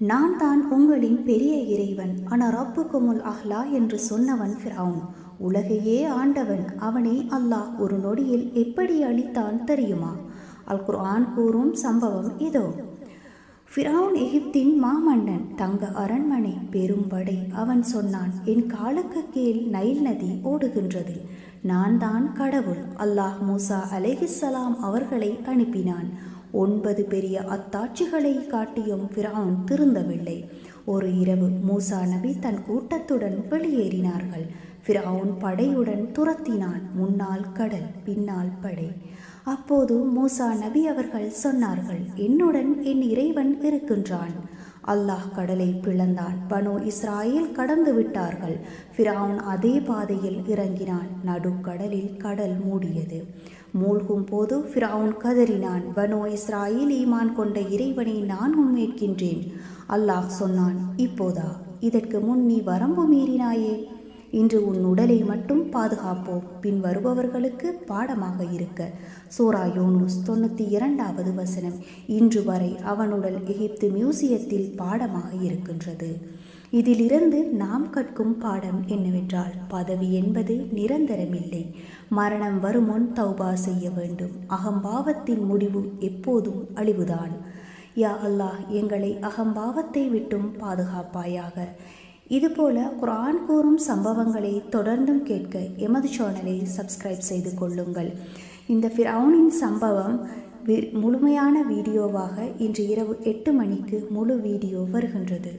நான் தான் உங்களின் பெரிய இறைவன் அன ரப்புக்குமுல் அஹ்லா என்று சொன்னவன் ஃபிரவுன். உலகையே ஆண்டவன் அவனை அல்லாஹ் ஒரு நொடியில் எப்படி அழித்தான் தெரியுமா? அல் குர்ஆன் கூறும் சம்பவம் இதோ. ஃபிரவுன் எகிப்தின் மாமன்னன், தங்க அரண்மனை, பெரும்படை. அவன் சொன்னான், என் காலுக்கு கீழ் நைல் நதி ஓடுகின்றது, நான் தான் கடவுள். அல்லாஹ் மூசா அலைஹிஸ்ஸலாம் அவர்களை அனுப்பினான். 9 பெரிய அத்தாட்சிகளை காட்டியும் ஃபிரவுன் திருந்தவில்லை. ஒரு இரவு மூசா நபி தன் கூட்டத்துடன் வெளியேறினார்கள். ஃபிரவுன் படையுடன் துரத்தினான். முன்னால் கடல், பின்னால் படை. அப்போது மூசா நபி அவர்கள் சொன்னார்கள், என்னுடன் என் இறைவன் இருக்கின்றான். அல்லாஹ் கடலை பிளந்தான். பனோ இஸ்ராயேல் கடந்து விட்டார்கள். ஃபிரவுன் அதே பாதையில் இறங்கினான். நடுக்கடலில் கடல் மூடியது. மூழ்கும் போது ஃபிரவுன் கதறினான், பனோ இஸ்ராயேல் ஈமான் கொண்ட இறைவனை நான் முன்மேற்கின்றேன். அல்லாஹ் சொன்னான், இப்போதா? இதற்கு முன் நீ வரம்பு மீறினாயே. இன்று உன் உடலை மட்டும் பாதுகாப்போம், பின் வருபவர்களுக்கு பாடமாக இருக்க. சூரா யூனுஸ் 92வது வசனம். இன்று வரை அவனுடல் எகிப்து மியூசியத்தில் பாடமாக இருக்கின்றது. இதிலிருந்து நாம் கற்கும் பாடம் என்னவென்றால், பதவி என்பது நிரந்தரமில்லை. மரணம் வருமுன் தௌபா செய்ய வேண்டும். அகம்பாவத்தின் முடிவு எப்போதும் அழிவுதான். யா அல்லாஹ், எங்களை அகம்பாவத்தை விட்டும் பாதுகாப்பாயாக. இதுபோல குர்ஆன் கூறும் சம்பவங்களை தொடர்ந்தும் கேட்க எமது சேனலை சப்ஸ்கிரைப் செய்து கொள்ளுங்கள். இந்த ஃபிரவுனின் சம்பவம் முழுமையான வீடியோவாக இன்று இரவு 8 மணிக்கு முழு வீடியோ வருகின்றது.